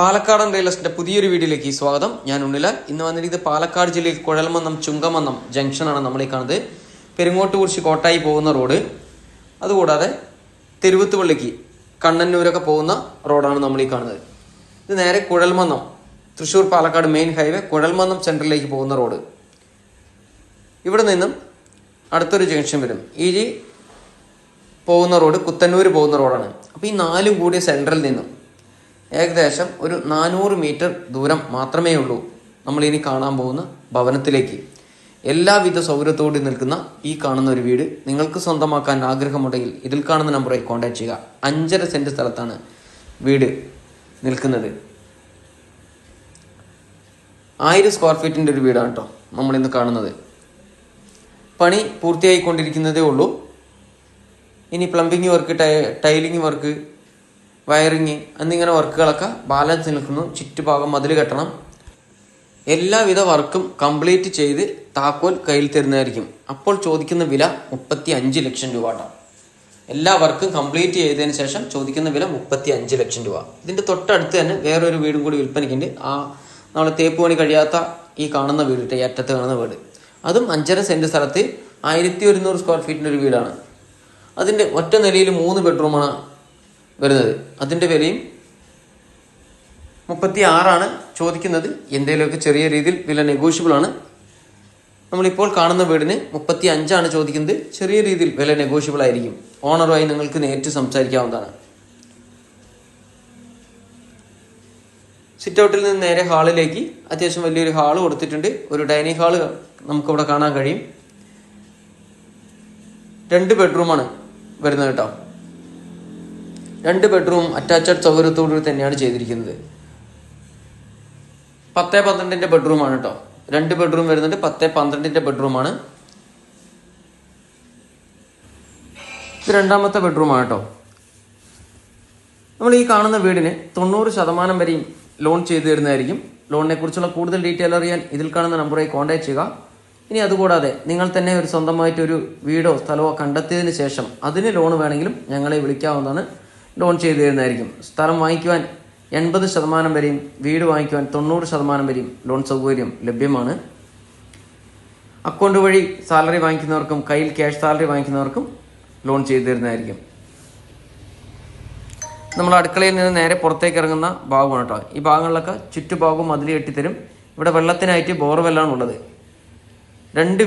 പാലക്കാടൻ real estate പുതിയൊരു വീഡിയോയിലേക്ക് സ്വാഗതം. ഞാൻ ഉണ്ണിലാൽ. ഇന്ന് വന്നിരിക്കുന്നത് പാലക്കാട് ജില്ലയിൽ കുഴൽമന്നം ചുങ്കമന്നം ജംഗ്ഷനാണ് നമ്മൾ ഈ കാണുന്നത്. പെരുങ്ങോട്ടുകുറിശി കോട്ടായി പോകുന്ന റോഡ്, അതുകൂടാതെ തെരുവുത്തുപള്ളിക്ക് കണ്ണന്നൂരൊക്കെ പോകുന്ന റോഡാണ് നമ്മൾ ഈ കാണുന്നത്. ഇത് നേരെ കുഴൽമന്നം തൃശ്ശൂർ പാലക്കാട് മെയിൻ ഹൈവേ കുഴൽമന്നം സെൻട്രലിലേക്ക് പോകുന്ന റോഡ്. ഇവിടെ നിന്നും അടുത്തൊരു ജംഗ്ഷൻ വരും. ഈ പോകുന്ന റോഡ് കുത്തന്നൂർ പോകുന്ന റോഡാണ്. അപ്പോൾ ഈ നാലും കൂടിയ സെൻട്രൽ നിന്നും ഏകദേശം ഒരു 400 മീറ്റർ ദൂരം മാത്രമേ ഉള്ളൂ നമ്മൾ ഇനി കാണാൻ പോകുന്ന ഭവനത്തിലേക്ക്. എല്ലാവിധ സൗകര്യത്തോടെ നിൽക്കുന്ന ഈ കാണുന്ന ഒരു വീട് നിങ്ങൾക്ക് സ്വന്തമാക്കാൻ ആഗ്രഹമുണ്ടെങ്കിൽ ഇതിൽ കാണുന്ന നമ്പറായി കോൺടാക്ട് ചെയ്യുക. 5.5 സെന്റ് സ്ഥലത്താണ് വീട് നിൽക്കുന്നത്. 1000 സ്ക്വയർ ഫീറ്റിൻ്റെ ഒരു വീടാണ് കേട്ടോ നമ്മളിന്ന് കാണുന്നത്. പണി പൂർത്തിയായിക്കൊണ്ടിരിക്കുന്നതേ ഉള്ളൂ. ഇനി plumbing work, tiling work, wiring എന്നിങ്ങനെ വർക്കുകളൊക്കെ ബാലൻസ് നിൽക്കുന്നു. ചുറ്റുഭാഗം മതിൽ കെട്ടണം. എല്ലാവിധ വർക്കും കംപ്ലീറ്റ് ചെയ്ത് താക്കോൽ കയ്യിൽ തരുന്നതായിരിക്കും. അപ്പോൾ ചോദിക്കുന്ന വില 35 ലക്ഷം രൂപ കേട്ടോ. എല്ലാ വർക്കും കംപ്ലീറ്റ് ചെയ്തതിന് ശേഷം ചോദിക്കുന്ന വില 35 ലക്ഷം രൂപ. ഇതിൻ്റെ തൊട്ടടുത്ത് തന്നെ വേറൊരു വീടും കൂടി വിൽപ്പനയ്ക്കുണ്ട്. നമ്മൾ തേപ്പ് പണി കഴിയാത്ത ഈ കാണുന്ന വീട്, ഈ അറ്റത്ത് കാണുന്ന വീട്, അതും 5.5 സെന്റ് സ്ഥലത്ത് 1100 സ്ക്വയർ ഫീറ്റിൻ്റെ ഒരു വീടാണ്. അതിൻ്റെ ഒറ്റ നിലയിൽ 3 ബെഡ്റൂമാണ് വരുന്നത്. അതിൻ്റെ വിലയും 36 ചോദിക്കുന്നത്. എന്തെങ്കിലുമൊക്കെ ചെറിയ രീതിയിൽ വില നെഗോഷ്യബിൾ ആണ്. നമ്മളിപ്പോൾ കാണുന്ന വീടിന് 35 ചോദിക്കുന്നത്. ചെറിയ രീതിയിൽ വില നെഗോഷ്യബിൾ ആയിരിക്കും. ഓണറുമായി നിങ്ങൾക്ക് നേരിട്ട് സംസാരിക്കാവുന്നതാണ്. സിറ്റ് ഔട്ടിൽ നിന്ന് നേരെ ഹാളിലേക്ക് അത്യാവശ്യം വലിയൊരു ഹാള് കൊടുത്തിട്ടുണ്ട്. ഒരു ഡൈനിങ് ഹാള് നമുക്കിവിടെ കാണാൻ കഴിയും. 2 ബെഡ്റൂമാണ് വരുന്നത് കേട്ടോ. 2 ബെഡ്റൂം അറ്റാച്ച്ഡ് സൗകര്യത്തോടുകൂടി തന്നെയാണ് ചെയ്തിരിക്കുന്നത്. 10-12 ബെഡ്റൂമാണ് കേട്ടോ. 2 ബെഡ്റൂം വരുന്നുണ്ട്. 10-12 ബെഡ്റൂമാണ്. ഇത് രണ്ടാമത്തെ ബെഡ്റൂമാണ് കേട്ടോ. നമ്മൾ ഈ കാണുന്ന വീടിന് 90% വരെയും ലോൺ ചെയ്തു തരുന്നതായിരിക്കും. ലോണിനെ കുറിച്ചുള്ള കൂടുതൽ ഡീറ്റെയിൽ അറിയാൻ ഇതിൽ കാണുന്ന നമ്പറായി കോൺടാക്ട് ചെയ്യുക. ഇനി അതുകൂടാതെ നിങ്ങൾ തന്നെ ഒരു സ്വന്തമായിട്ടൊരു വീടോ സ്ഥലമോ കണ്ടെത്തിയതിന് ശേഷം അതിന് ലോൺ വേണമെങ്കിലും ഞങ്ങളെ വിളിക്കാവുന്നതാണ്. ലോൺ ചെയ്തു തരുന്നതായിരിക്കും. സ്ഥലം വാങ്ങിക്കുവാൻ 80% വരെയും വീട് വാങ്ങിക്കുവാൻ 90% വരെയും ലോൺ സൗകര്യം ലഭ്യമാണ്. അക്കൗണ്ട് വഴി സാലറി വാങ്ങിക്കുന്നവർക്കും കയ്യിൽ ക്യാഷ് സാലറി വാങ്ങിക്കുന്നവർക്കും ലോൺ ചെയ്തു തരുന്നതായിരിക്കും. നമ്മൾ അടുക്കളയിൽ നിന്ന് നേരെ പുറത്തേക്ക് ഇറങ്ങുന്ന ഭാഗമാണ് കേട്ടോ. ഈ ഭാഗങ്ങളിലൊക്കെ ചുറ്റുഭാഗവും മതിൽ കെട്ടിത്തരും. ഇവിടെ വെള്ളത്തിനായിട്ട് ബോർവെല്ലാണ് ഉള്ളത്. 2